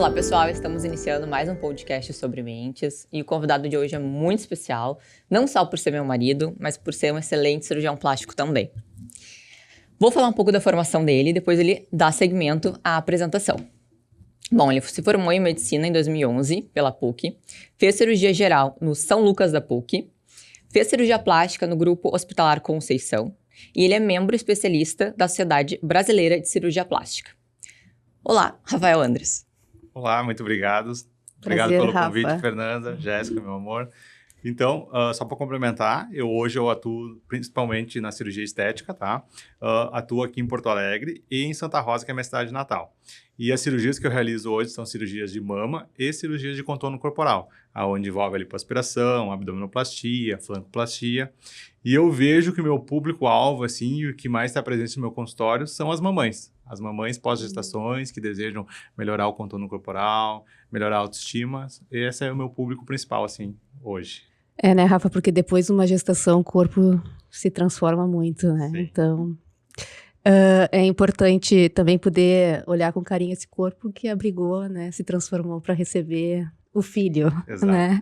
Olá, pessoal! Estamos iniciando mais um podcast sobre mentes e o convidado de hoje é muito especial, não só por ser meu marido, mas por ser um excelente cirurgião plástico também. Vou falar um pouco da formação dele e depois ele dá seguimento à apresentação. Bom, ele se formou em medicina em 2011 pela PUC, fez cirurgia geral no São Lucas da PUC, fez cirurgia plástica no Grupo Hospitalar Conceição e ele é membro especialista da Sociedade Brasileira de Cirurgia Plástica. Olá, Rafael Andres. Olá, muito obrigado. Obrigado Prazer, pelo Rafa. convite, Fernanda, Jéssica, meu amor. Então, só para complementar, hoje eu atuo principalmente na cirurgia estética, tá? Atuo aqui em Porto Alegre e em Santa Rosa, que é a minha cidade natal. E as cirurgias que eu realizo hoje são cirurgias de mama e cirurgias de contorno corporal, onde envolve a lipoaspiração, abdominoplastia, flancoplastia. E eu vejo que o meu público-alvo, assim, e o que mais está presente no meu consultório são as mamães. As mamães pós-gestações que desejam melhorar o contorno corporal, melhorar a autoestima. Esse é o meu público principal, assim, hoje. É, né, Rafa? Porque depois de uma gestação o corpo se transforma muito, né? Sim. Então, é importante também poder olhar com carinho esse corpo que abrigou, né? Se transformou para receber o filho, Exato. né?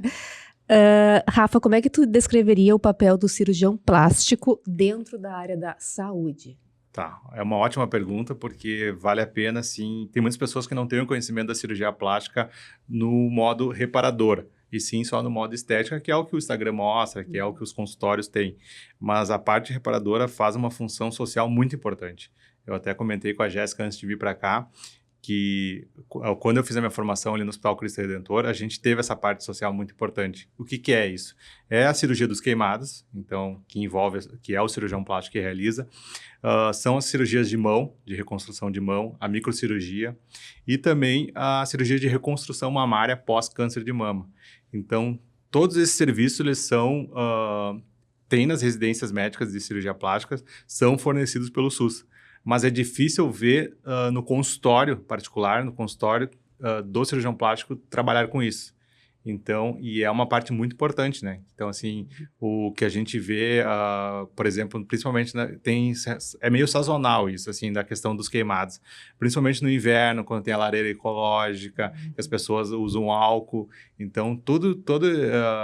Rafa, como é que tu descreveria o papel do cirurgião plástico dentro da área da saúde? Tá, é uma ótima pergunta, porque vale a pena, sim. Tem muitas pessoas que não têm o conhecimento da cirurgia plástica no modo reparador, e sim só no modo estética, que é o que o Instagram mostra, que é o que os consultórios têm. Mas a parte reparadora faz uma função social muito importante. Eu até comentei com a Jéssica antes de vir para cá, que quando eu fiz a minha formação ali no Hospital Cristo Redentor, a gente teve essa parte social muito importante. O que é isso? É a cirurgia dos queimados, então, que é o cirurgião plástico que realiza. São as cirurgias de mão, de reconstrução de mão, a microcirurgia e também a cirurgia de reconstrução mamária pós-câncer de mama. Então, todos esses serviços, eles são, tem nas residências médicas de cirurgia plástica, são fornecidos pelo SUS. Mas é difícil ver no consultório particular, no consultório do cirurgião plástico, trabalhar com isso. Então, e é uma parte muito importante, né? Então, assim, o que a gente vê, por exemplo, principalmente, é meio sazonal isso, assim, da questão dos queimados. Principalmente no inverno, quando tem a lareira ecológica, que as pessoas usam álcool. Então, todo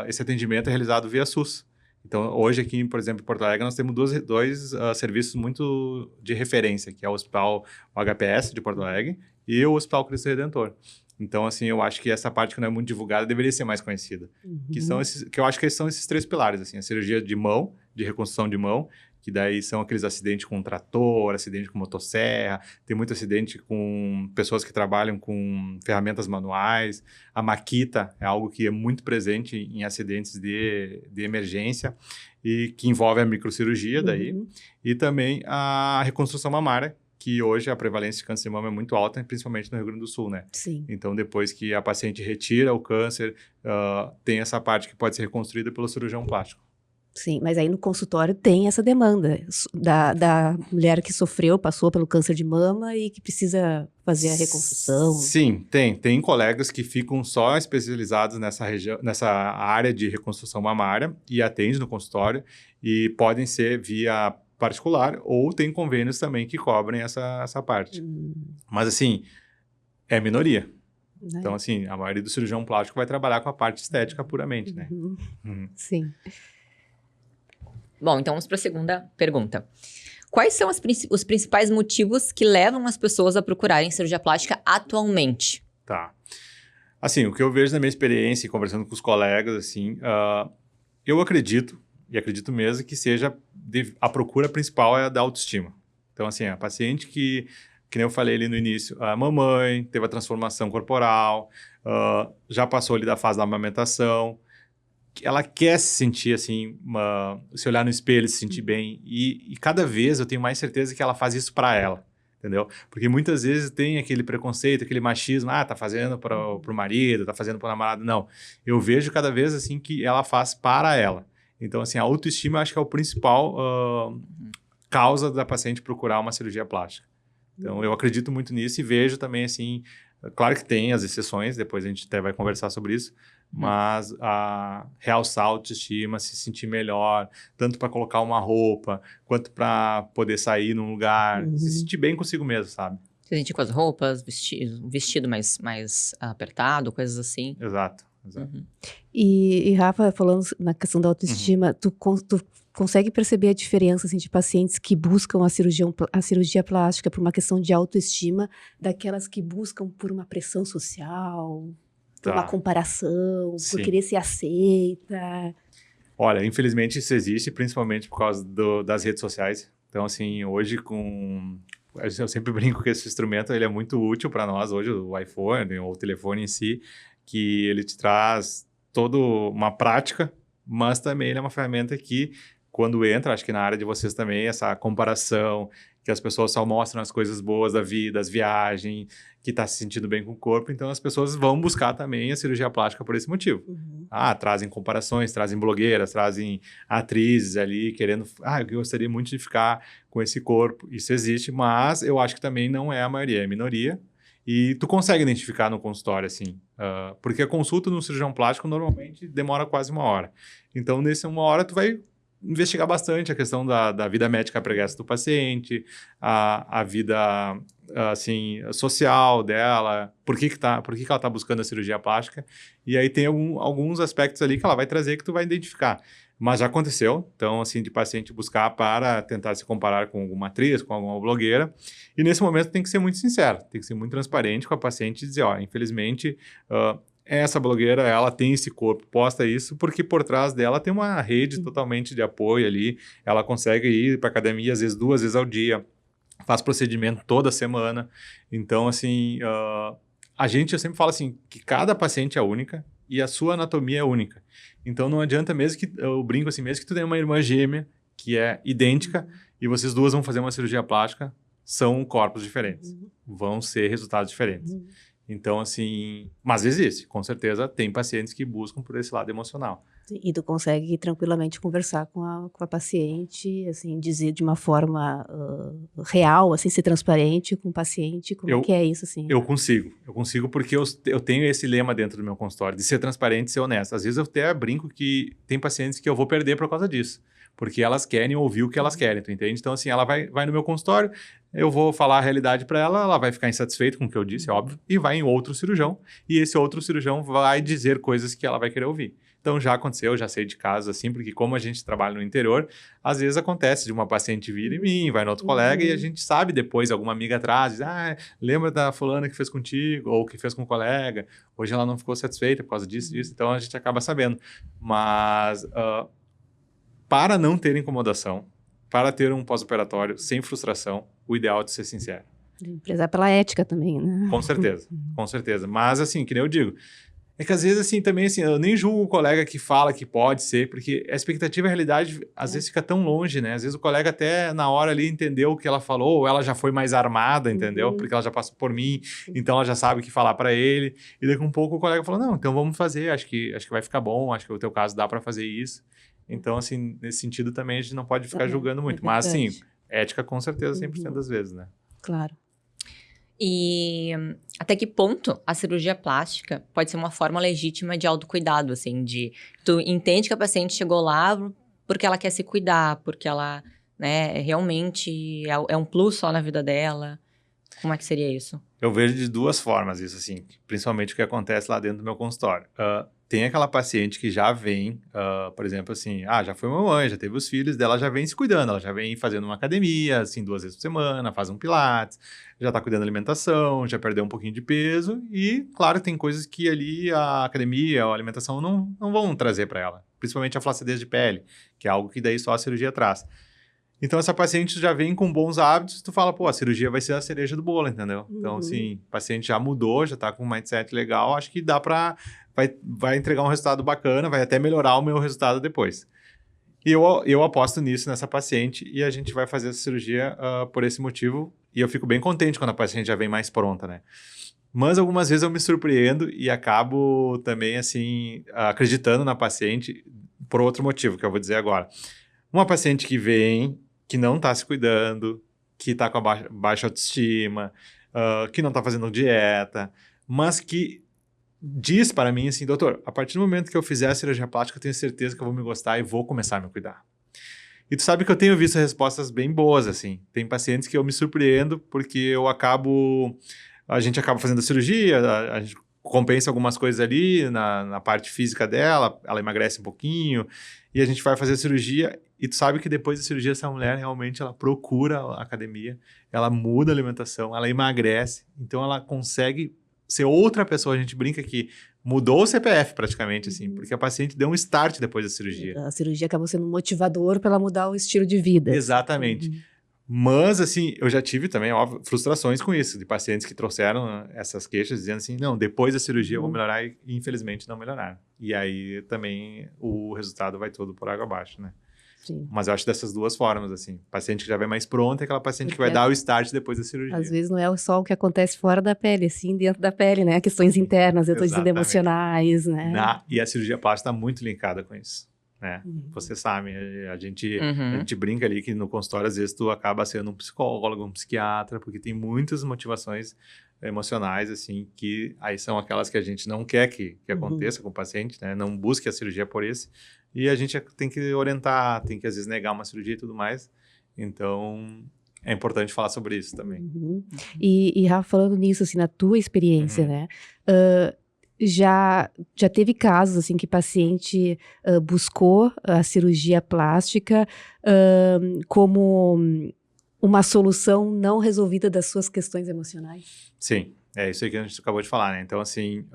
esse atendimento é realizado via SUS. Então, hoje aqui, por exemplo, em Porto Alegre, nós temos dois serviços muito de referência, que é o Hospital HPS de Porto Alegre e o Hospital Cristo Redentor. Então, assim, eu acho que essa parte que não é muito divulgada deveria ser mais conhecida. Que eu acho que são esses três pilares, assim, a cirurgia de mão, de reconstrução de mão, que daí são aqueles acidentes com trator, acidente com motosserra, tem muito acidente com pessoas que trabalham com ferramentas manuais. A maquita é algo que é muito presente em acidentes de emergência e que envolve a microcirurgia daí. E também a reconstrução mamária, que hoje a prevalência de câncer de mama é muito alta, principalmente no Rio Grande do Sul, né? Sim. Então, depois que a paciente retira o câncer, tem essa parte que pode ser reconstruída pelo cirurgião plástico. Sim, mas aí no consultório tem essa demanda da mulher que passou pelo câncer de mama e que precisa fazer a reconstrução. Sim, tem colegas que ficam só especializados nessa área de reconstrução mamária e atendem no consultório e podem ser via particular ou tem convênios também que cobrem essa parte. Mas assim, é minoria. Né? Então assim, a maioria do cirurgião plástico vai trabalhar com a parte estética puramente, né? Sim. Bom, então vamos para a segunda pergunta. Quais são os principais motivos que levam as pessoas a procurarem cirurgia plástica atualmente? Tá. Assim, o que eu vejo na minha experiência, conversando com os colegas, assim, eu acredito, e acredito mesmo, que seja a procura principal é a da autoestima. Então, assim, a paciente que nem eu falei ali no início, a mamãe teve a transformação corporal, já passou ali da fase da amamentação, ela quer se sentir assim, se olhar no espelho, se sentir bem, e cada vez eu tenho mais certeza que ela faz isso para ela, entendeu? Porque muitas vezes tem aquele preconceito, aquele machismo, tá fazendo pro marido, tá fazendo pro namorado. Não, eu vejo cada vez assim que ela faz para ela. Então, assim, a autoestima eu acho que é o principal causa da paciente procurar uma cirurgia plástica. Então, eu acredito muito nisso e vejo também, assim, claro que tem as exceções, depois a gente até vai conversar sobre isso, mas realçar a autoestima, se sentir melhor, tanto para colocar uma roupa, quanto para poder sair num lugar, se sentir bem consigo mesmo, sabe? Se sentir com as roupas, vestido mais apertado, coisas assim. Exato. Uhum. E Rafa, falando na questão da autoestima, tu consegue perceber a diferença assim, de pacientes que buscam a cirurgia plástica por uma questão de autoestima, daquelas que buscam por uma pressão social, por uma comparação, por querer ser aceita? Olha, infelizmente isso existe, principalmente por causa das redes sociais. Então, assim, hoje eu sempre brinco que esse instrumento ele é muito útil para nós, hoje o iPhone ou o telefone em si, que ele te traz toda uma prática, mas também ele é uma ferramenta que, quando entra, acho que na área de vocês também, essa comparação, que as pessoas só mostram as coisas boas da vida, as viagens, que está se sentindo bem com o corpo, então as pessoas vão buscar também a cirurgia plástica por esse motivo. Uhum. Trazem comparações, trazem blogueiras, trazem atrizes ali, querendo, eu gostaria muito de ficar com esse corpo. Isso existe, mas eu acho que também não é a maioria, é a minoria. E tu consegue identificar no consultório, assim, porque a consulta no cirurgião plástico normalmente demora quase 1 hora. Então, nessa 1 hora, tu vai investigar bastante a questão da vida médica pregressa do paciente, a vida, assim, social dela, por que ela está buscando a cirurgia plástica. E aí tem alguns aspectos ali que ela vai trazer que tu vai identificar. Mas já aconteceu, então, assim, de paciente buscar para tentar se comparar com alguma atriz, com alguma blogueira. E nesse momento tem que ser muito sincero, tem que ser muito transparente com a paciente e dizer, infelizmente, essa blogueira, ela tem esse corpo, posta isso, porque por trás dela tem uma rede totalmente de apoio ali. Ela consegue ir para academia, às vezes 2 vezes ao dia, faz procedimento toda semana. Então, assim, eu sempre falo assim, que cada paciente é única e a sua anatomia é única. Então, não adianta mesmo que, eu brinco assim, mesmo que tu tenha uma irmã gêmea que é idêntica e vocês duas vão fazer uma cirurgia plástica, são corpos diferentes. Vão ser resultados diferentes. Então, assim, mas existe, com certeza tem pacientes que buscam por esse lado emocional. E tu consegue tranquilamente conversar com a paciente, assim, dizer de uma forma real, assim, ser transparente com o paciente, como que é isso, assim? Eu consigo porque eu tenho esse lema dentro do meu consultório, de ser transparente e ser honesto. Às vezes eu até brinco que tem pacientes que eu vou perder por causa disso, porque elas querem ouvir o que elas querem, tu entende? Então, assim, ela vai no meu consultório, eu vou falar a realidade para ela, ela vai ficar insatisfeita com o que eu disse, óbvio, e vai em outro cirurgião, e esse outro cirurgião vai dizer coisas que ela vai querer ouvir. Então, já aconteceu, já sei de casos assim, porque como a gente trabalha no interior, às vezes acontece de uma paciente vir em mim, vai no outro colega, e a gente sabe depois, alguma amiga atrás, diz, lembra da fulana que fez contigo, ou que fez com um colega, hoje ela não ficou satisfeita por causa disso, então a gente acaba sabendo. Mas, para não ter incomodação, para ter um pós-operatório sem frustração, o ideal é ser sincero. Prezar pela ética também, né? Com certeza, com certeza. Mas, assim, que nem eu digo, é que às vezes, assim, também, assim, eu nem julgo o colega que fala que pode ser, porque a expectativa e a realidade, às vezes, fica tão longe, né? Às vezes o colega até, na hora ali, entendeu o que ela falou, ou ela já foi mais armada, entendeu? Porque ela já passou por mim, então ela já sabe o que falar para ele. E daqui a um pouco o colega falou, não, então vamos fazer, acho que vai ficar bom, acho que o teu caso dá para fazer isso. Então, assim, nesse sentido também a gente não pode ficar julgando muito. Mas, assim, ética com certeza 100% das vezes, né? Claro. E até que ponto a cirurgia plástica pode ser uma forma legítima de autocuidado, assim, de tu entende que a paciente chegou lá porque ela quer se cuidar, porque ela, né, realmente é um plus só na vida dela. Como é que seria isso? Eu vejo de 2 formas isso, assim, principalmente o que acontece lá dentro do meu consultório. Tem aquela paciente que já vem, por exemplo, assim, já foi mamãe, já teve os filhos dela, já vem se cuidando, ela já vem fazendo uma academia, assim, 2 vezes por semana, faz um pilates, já tá cuidando da alimentação, já perdeu um pouquinho de peso e, claro, tem coisas que ali a academia, a alimentação não vão trazer para ela, principalmente a flacidez de pele, que é algo que daí só a cirurgia traz. Então, essa paciente já vem com bons hábitos, tu fala, a cirurgia vai ser a cereja do bolo, entendeu? Então, assim, o paciente já mudou, já tá com um mindset legal, acho que dá pra... Vai entregar um resultado bacana, vai até melhorar o meu resultado depois. E eu aposto nisso, nessa paciente, e a gente vai fazer essa cirurgia por esse motivo, e eu fico bem contente quando a paciente já vem mais pronta, né? Mas algumas vezes eu me surpreendo e acabo também, assim, acreditando na paciente por outro motivo, que eu vou dizer agora. Uma paciente que vem, que não está se cuidando, que está com a baixa autoestima, que não está fazendo dieta, mas que diz para mim assim, doutor, a partir do momento que eu fizer a cirurgia plástica, eu tenho certeza que eu vou me gostar e vou começar a me cuidar. E tu sabe que eu tenho visto respostas bem boas, assim. Tem pacientes que eu me surpreendo porque a gente acaba fazendo a cirurgia, a gente compensa algumas coisas ali na parte física dela, ela emagrece um pouquinho, e a gente vai fazer a cirurgia, e tu sabe que depois da cirurgia essa mulher realmente ela procura a academia, ela muda a alimentação, ela emagrece, então ela consegue ser outra pessoa. A gente brinca que mudou o CPF praticamente, assim, porque a paciente deu um start depois da cirurgia. A cirurgia acabou sendo um motivador para ela mudar o estilo de vida. Exatamente. Mas, assim, eu já tive também, óbvio, frustrações com isso, de pacientes que trouxeram essas queixas dizendo assim, não, depois da cirurgia eu vou melhorar, e infelizmente não melhoraram. E aí também o resultado vai todo por água abaixo, né? Sim. Mas eu acho dessas duas formas, assim. Paciente que já vem mais pronta é aquela paciente que Porque vai dar o start depois da cirurgia. às vezes não é só o que acontece fora da pele, sim dentro da pele, né? Questões internas, eu tô dizendo Exatamente. emocionais, né? E a cirurgia plástica está muito linkada com isso, né? Você sabe, a gente brinca ali que no consultório, às vezes, tu acaba sendo um psicólogo, um psiquiatra, porque tem muitas motivações emocionais, assim, que aí são aquelas que a gente não quer que aconteça com o paciente, né? Não busque a cirurgia por isso. E a gente tem que orientar, tem que, às vezes, negar uma cirurgia e tudo mais. Então, é importante falar sobre isso também. E Rafa, falando nisso, assim, na tua experiência, né? Já teve casos, assim, que paciente buscou a cirurgia plástica como uma solução não resolvida das suas questões emocionais? Sim, é isso aí que a gente acabou de falar, né? Então, assim,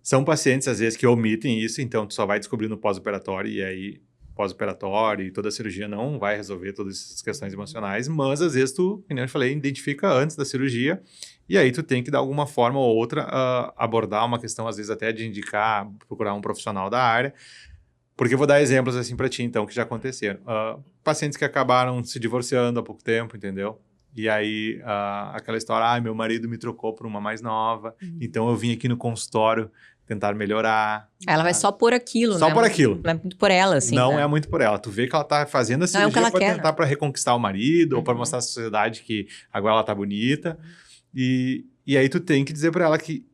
são pacientes, às vezes, que omitem isso, então tu só vai descobrir no pós-operatório, e aí pós-operatório e toda a cirurgia não vai resolver todas essas questões emocionais, mas às vezes tu, como eu falei, identifica antes da cirurgia, e aí tu tem que, de alguma forma ou outra, abordar uma questão, às vezes até de indicar, procurar um profissional da área, porque eu vou dar exemplos assim pra ti, então, que já aconteceram. Pacientes que acabaram se divorciando há pouco tempo, entendeu? E aí, aquela história, meu marido me trocou por uma mais nova, então eu vim aqui no consultório tentar melhorar. Ela vai só por aquilo, né? Só por aquilo. Não é muito por ela, assim, Não né? é muito por ela. Tu vê que ela tá fazendo a Não é o que cirurgia ela pra quer, tentar pra reconquistar o marido, ou pra mostrar à sociedade que agora ela tá bonita. E aí tu tem que dizer pra ela que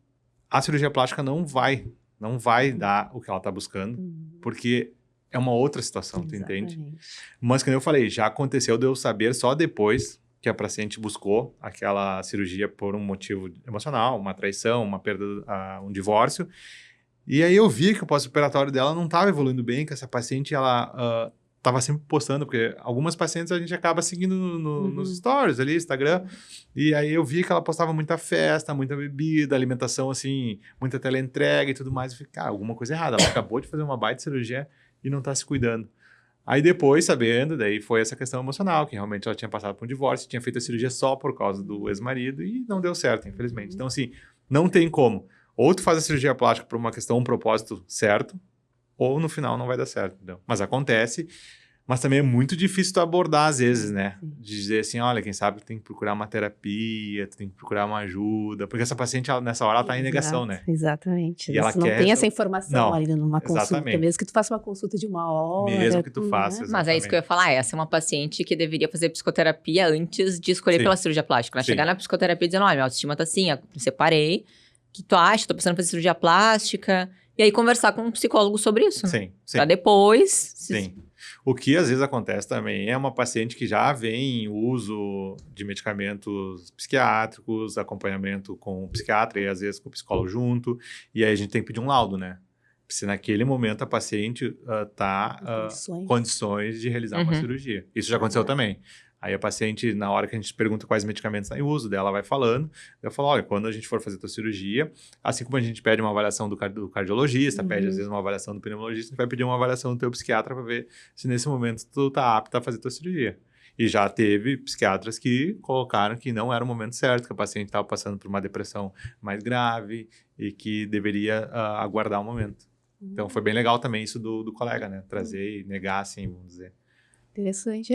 a cirurgia plástica não vai dar o que ela tá buscando, porque é uma outra situação, tu entende? Mas, como eu falei, já aconteceu de eu saber só depois que a paciente buscou aquela cirurgia por um motivo emocional, uma traição, uma perda, um divórcio. E aí eu vi que o pós-operatório dela não estava evoluindo bem, que essa paciente, ela estava sempre postando, porque algumas pacientes a gente acaba seguindo nos stories ali, Instagram, e aí eu vi que ela postava muita festa, muita bebida, alimentação assim, muita teleentrega e tudo mais. Eu falei, cara, alguma coisa errada, ela acabou de fazer uma baita cirurgia e não está se cuidando. Aí depois, sabendo, daí foi essa questão emocional, que realmente ela tinha passado por um divórcio, tinha feito a cirurgia só por causa do ex-marido e não deu certo, infelizmente. Então, assim, não tem como. Ou tu faz a cirurgia plástica por uma questão, um propósito certo, ou no final não vai dar certo, entendeu? Mas acontece, mas também é muito difícil tu abordar às vezes, né? De dizer assim, olha, quem sabe tu tem que procurar uma terapia, tu tem que procurar uma ajuda, porque essa paciente, nessa hora, ela tá em negação, né? Exatamente. E ela Você não tem essa informação ali numa consulta, exatamente. mesmo que tu faça uma consulta de uma hora. Mesmo que tu faça, né? exatamente. Mas é isso que eu ia falar, essa é uma paciente que deveria fazer psicoterapia antes de escolher pela cirurgia plástica, né? Chegar na psicoterapia dizendo, olha, minha autoestima tá assim, eu separei, o que tu acha? Tô pensando em fazer cirurgia plástica. E aí conversar com um psicólogo sobre isso. Sim. Pra depois... Sim. O que às vezes acontece também é uma paciente que já vem em uso de medicamentos psiquiátricos, acompanhamento com o psiquiatra e às vezes com o psicólogo junto, e aí a gente tem que pedir um laudo, né? Se naquele momento a paciente tá condições de realizar uma cirurgia. Isso já aconteceu também. Aí a paciente, na hora que a gente pergunta quais medicamentos está em uso, dela vai falando. Eu falo, olha, quando a gente for fazer a tua cirurgia, assim como a gente pede uma avaliação do cardiologista, pede às vezes uma avaliação do pneumologista, a gente vai pedir uma avaliação do teu psiquiatra para ver se nesse momento tu tá apto a fazer a tua cirurgia. E já teve psiquiatras que colocaram que não era o momento certo, que a paciente estava passando por uma depressão mais grave e que deveria aguardar o momento. Então foi bem legal também isso do colega, né? Trazer e negar, assim, vamos dizer. Interessante,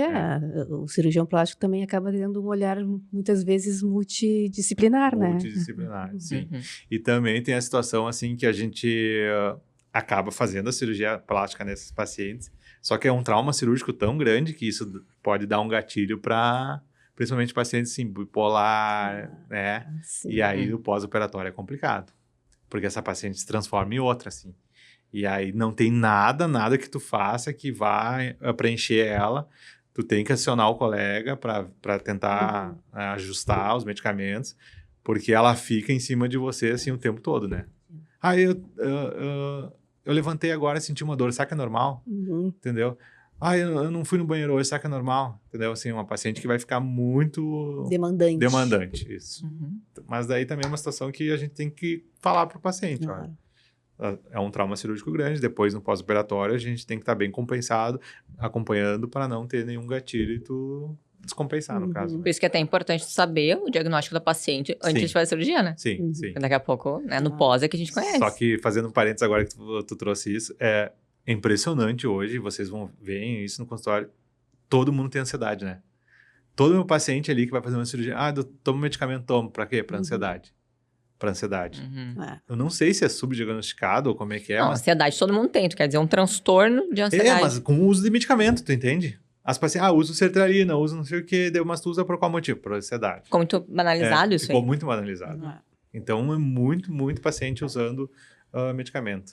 o cirurgião plástico também acaba tendo um olhar muitas vezes multidisciplinar, né? Multidisciplinar, sim. E também tem a situação assim que a gente acaba fazendo a cirurgia plástica nesses pacientes, só que é um trauma cirúrgico tão grande que isso pode dar um gatilho para principalmente pacientes assim, bipolar, né? Sim. E aí o pós-operatório é complicado, porque essa paciente se transforma em outra, assim. E aí não tem nada que tu faça que vá preencher ela. Tu tem que acionar o colega para tentar ajustar os medicamentos, porque ela fica em cima de você assim o tempo todo, né? Eu levantei agora e senti uma dor, será que é normal? Entendeu? Eu não fui no banheiro hoje, será que é normal? Entendeu? Assim, uma paciente que vai ficar muito... Demandante, isso. Mas daí também é uma situação que a gente tem que falar para o paciente, olha. É um trauma cirúrgico grande, depois no pós-operatório a gente tem que estar bem compensado, acompanhando para não ter nenhum gatilho e tu descompensar, no caso. Por isso que é até importante saber o diagnóstico da paciente antes de fazer a cirurgia, né? Sim, sim. Daqui a pouco, né, no pós é que a gente conhece. Só que, fazendo um parênteses agora que tu trouxe isso, é impressionante hoje, vocês vão ver isso no consultório, todo mundo tem ansiedade, né? Todo meu paciente ali que vai fazer uma cirurgia, eu tomo medicamento, tomo, pra quê? Pra ansiedade. Pra ansiedade. Eu não sei se é subdiagnosticado ou como é que é, Não, mas... ansiedade todo mundo tem, tu quer dizer um transtorno de ansiedade. mas com o uso de medicamento, tu entende? As pacientes, uso sertralina, uso não sei o quê, mas tu usa por qual motivo? Por ansiedade. Ficou muito banalizado isso aí. Ficou muito banalizado. Então, é muito paciente usando medicamento.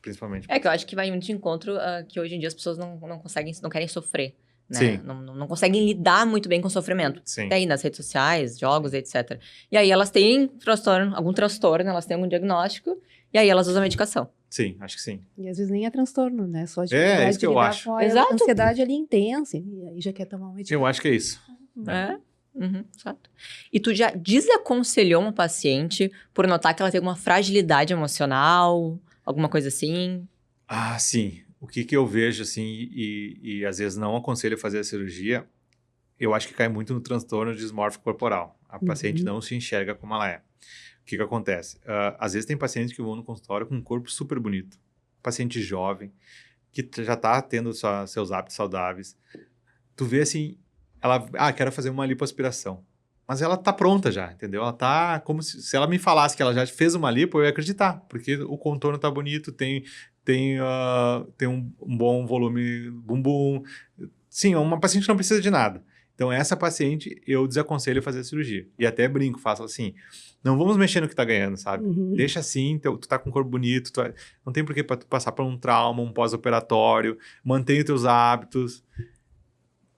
Principalmente. É que eu acho que vai muito de encontro que hoje em dia as pessoas não querem sofrer. Né? Sim. Não conseguem lidar muito bem com o sofrimento. Sim. Daí nas redes sociais, jogos, etc. E aí elas têm algum transtorno, elas têm algum diagnóstico, e aí elas usam a medicação. Sim, acho que sim. E às vezes nem é transtorno, né? Só de isso que eu acho. Exato. A ansiedade ali intensa, e aí já quer tomar um medicamento. Eu acho que é isso. Exato. E tu já desaconselhou uma paciente por notar que ela tem alguma fragilidade emocional, alguma coisa assim? Sim. O que eu vejo, assim, e às vezes não aconselho fazer a cirurgia, eu acho que cai muito no transtorno dismórfico corporal. A paciente não se enxerga como ela é. O que acontece? Às vezes tem pacientes que vão no consultório com um corpo super bonito. Paciente jovem, que já está tendo seus hábitos saudáveis. Tu vê assim, ela, quero fazer uma lipoaspiração. Mas ela tá pronta já, entendeu? Ela tá como se ela me falasse que ela já fez uma lipo, eu ia acreditar. Porque o contorno tá bonito, tem um bom volume bumbum. Sim, uma paciente que não precisa de nada. Então, essa paciente, eu desaconselho fazer a cirurgia. E até brinco, faço assim, não vamos mexer no que tá ganhando, sabe? Deixa assim, tu tá com um corpo bonito, não tem por que tu passar por um trauma, um pós-operatório, mantenha os teus hábitos.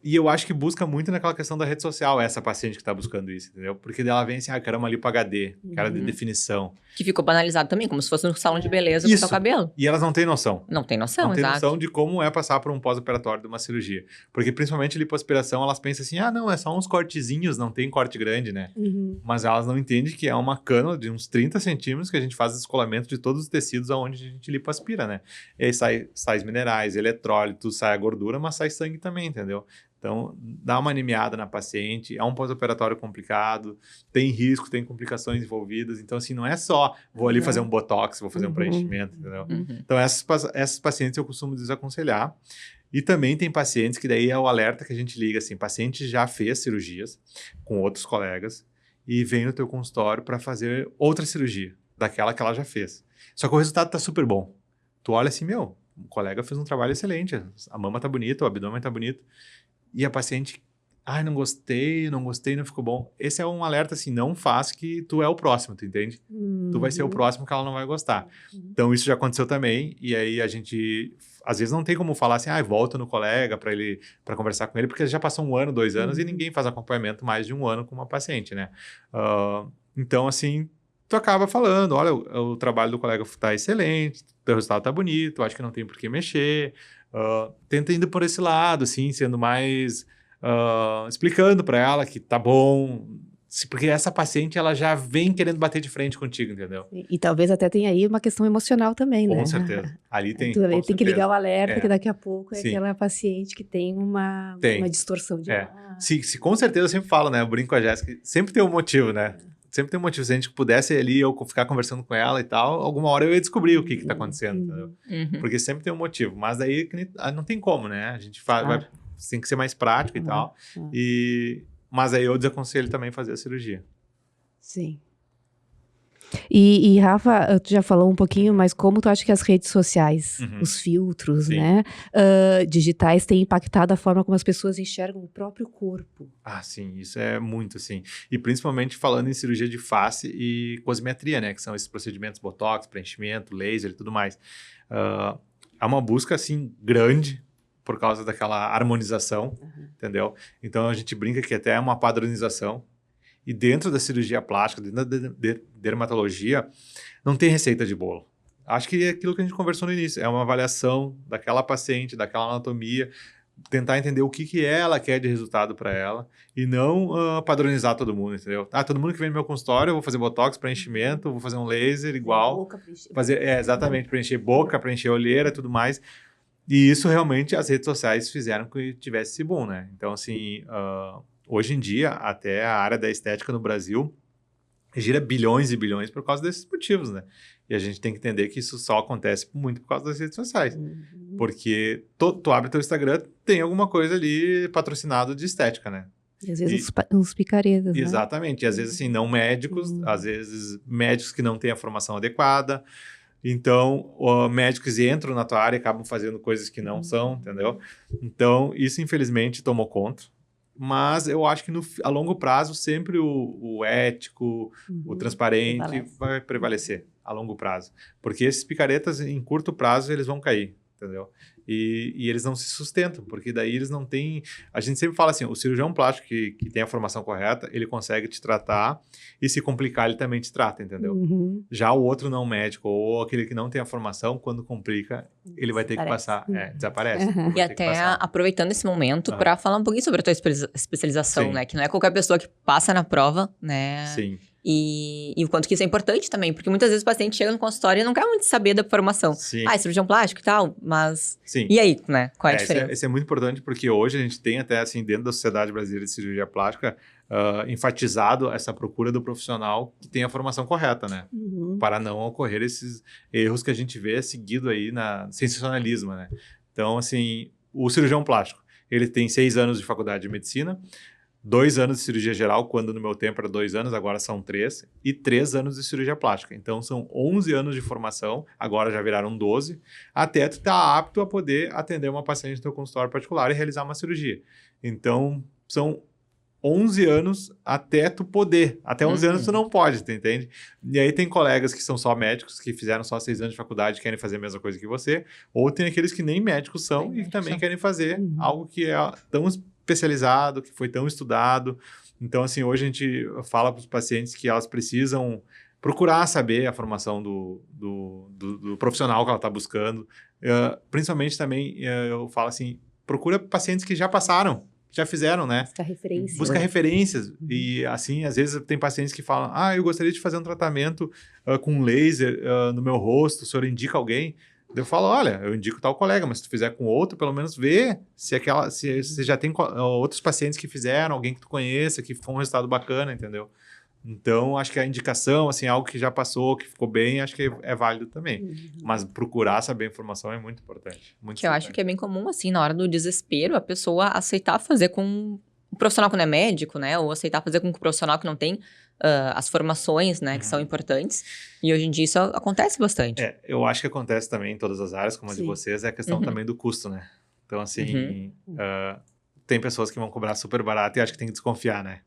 E eu acho que busca muito naquela questão da rede social, essa paciente que tá buscando isso, entendeu? Porque dela vem assim, quero uma lipo HD, quero de definição. Que ficou banalizado também, como se fosse no salão de beleza com o seu cabelo. E elas não têm noção. Não tem noção, Não tem exato. noção de como é passar por um pós-operatório de uma cirurgia. Porque principalmente lipoaspiração, elas pensam assim, não, é só uns cortezinhos, não tem corte grande, né? Mas elas não entendem que é uma cânula de uns 30 centímetros que a gente faz descolamento de todos os tecidos aonde a gente lipoaspira, né? E aí sai sais minerais, eletrólitos, sai a gordura, mas sai sangue também, entendeu? Então, dá uma animada na paciente, é um pós-operatório complicado, tem risco, tem complicações envolvidas. Então, assim, não é só vou ali fazer um botox, vou fazer um preenchimento, entendeu? Então, essas pacientes eu costumo desaconselhar. E também tem pacientes que daí é o alerta que a gente liga, assim, paciente já fez cirurgias com outros colegas e vem no teu consultório para fazer outra cirurgia, daquela que ela já fez. Só que o resultado tá super bom. Tu olha assim, o colega fez um trabalho excelente, a mama tá bonita, o abdômen tá bonito. E a paciente, não gostei, não ficou bom. Esse é um alerta assim, não faz que tu é o próximo, tu entende? Tu vai ser o próximo que ela não vai gostar. Então isso já aconteceu também, e aí a gente, às vezes não tem como falar assim, volta no colega para conversar com ele, porque já passou 1 ano, 2 anos, e ninguém faz acompanhamento mais de 1 ano com uma paciente, né? Então assim, tu acaba falando, olha, o trabalho do colega tá excelente, teu resultado tá bonito, acho que não tem por que mexer. Tenta indo por esse lado, assim, sendo mais... explicando para ela que tá bom, porque essa paciente, ela já vem querendo bater de frente contigo, entendeu? E talvez até tenha aí uma questão emocional também, né? Com certeza. Ali tem, tem que ligar o alerta, que daqui a pouco é Sim. aquela paciente que tem uma distorção de... Se com certeza eu sempre falo, né? Eu brinco com a Jéssica, sempre tem um motivo, né? Sempre tem um motivo. Se a gente pudesse ali, eu ficar conversando com ela e tal, alguma hora eu ia descobrir o que tá acontecendo, entendeu? Porque sempre tem um motivo. Mas daí não tem como, né? A gente tem que ser mais prático e tal. Mas aí eu desaconselho também fazer a cirurgia. Sim. E Rafa, tu já falou um pouquinho, mas como tu acha que as redes sociais, os filtros, Sim. né, digitais têm impactado a forma como as pessoas enxergam o próprio corpo? Ah, sim, isso é muito, assim. E principalmente falando em cirurgia de face e cosimetria, né? Que são esses procedimentos botox, preenchimento, laser e tudo mais. Há uma busca, assim, grande por causa daquela harmonização, entendeu? Então, a gente brinca que até é uma padronização. E dentro da cirurgia plástica, dentro da dermatologia, não tem receita de bolo. Acho que é aquilo que a gente conversou no início. É uma avaliação daquela paciente, daquela anatomia, tentar entender o que ela quer de resultado para ela e não padronizar todo mundo, entendeu? Todo mundo que vem no meu consultório, eu vou fazer botox, preenchimento, vou fazer um laser igual. Exatamente, preencher boca, preencher olheira e tudo mais. E isso realmente as redes sociais fizeram que tivesse esse boom, né? Então, assim, hoje em dia, até a área da estética no Brasil gira bilhões e bilhões por causa desses motivos, né? E a gente tem que entender que isso só acontece muito por causa das redes sociais. Porque tu abre teu Instagram, tem alguma coisa ali patrocinado de estética, né? E às vezes uns picaretas, né? Exatamente. E às vezes, assim, não médicos, às vezes médicos que não têm a formação adequada. Então, médicos entram na tua área e acabam fazendo coisas que não são, entendeu? Então, isso infelizmente tomou conta. Mas eu acho que a longo prazo sempre o ético, o transparente vai prevalecer a longo prazo. Porque esses picaretas, em curto prazo, eles vão cair, entendeu? E eles não se sustentam, porque daí eles não têm... A gente sempre fala assim, o cirurgião plástico que tem a formação correta, ele consegue te tratar e se complicar, ele também te trata, entendeu? Já o outro não médico, ou aquele que não tem a formação, quando complica, ele vai ter que passar... desaparece. E até aproveitando esse momento para falar um pouquinho sobre a tua especialização, Sim. né? Que não é qualquer pessoa que passa na prova, né? Sim. E o quanto que isso é importante também, porque muitas vezes o paciente chega no consultório e não quer muito saber da formação. Sim. É cirurgião plástico e tal, mas... Sim. E aí, né? Qual é a diferença? Isso é muito importante porque hoje a gente tem até, assim, dentro da Sociedade Brasileira de Cirurgia Plástica, enfatizado essa procura do profissional que tem a formação correta, né? Para não ocorrer esses erros que a gente vê seguido aí na sensacionalismo, né? Então, assim, o cirurgião plástico, ele tem 6 anos de faculdade de medicina, 2 anos de cirurgia geral, quando no meu tempo era 2 anos, agora são 3, e 3 anos de cirurgia plástica. Então, são 11 anos de formação, agora já viraram 12, até tu estar apto a poder atender uma paciente no teu consultório particular e realizar uma cirurgia. Então, são 11 anos até tu poder. Até 11 anos tu não pode, tu entende? E aí tem colegas que são só médicos, que fizeram só 6 anos de faculdade e querem fazer a mesma coisa que você, ou tem aqueles que nem médicos são e também querem fazer algo que é tão especializado, que foi tão estudado. Então, assim, hoje a gente fala para os pacientes que elas precisam procurar saber a formação do profissional que ela está buscando. Principalmente também, eu falo assim, procura pacientes que já passaram, já fizeram, né? Busca referências. Busca referências. E, assim, às vezes tem pacientes que falam, eu gostaria de fazer um tratamento com laser no meu rosto, o senhor indica alguém? Eu falo, olha, eu indico tal colega, mas se tu fizer com outro, pelo menos vê se já tem outros pacientes que fizeram, alguém que tu conheça, que foi um resultado bacana, entendeu? Então, acho que a indicação, assim, algo que já passou, que ficou bem, acho que é válido também. Mas procurar saber a informação é muito importante. Muito que eu acho que é bem comum, assim, na hora do desespero, a pessoa aceitar fazer com um profissional que não é médico, né? Ou aceitar fazer com um profissional que não tem as formações, né? Que são importantes. E hoje em dia isso acontece bastante. Eu acho que acontece também em todas as áreas, como a de vocês, é a questão também do custo, né? Então, assim, tem pessoas que vão cobrar super barato e acho que tem que desconfiar, né?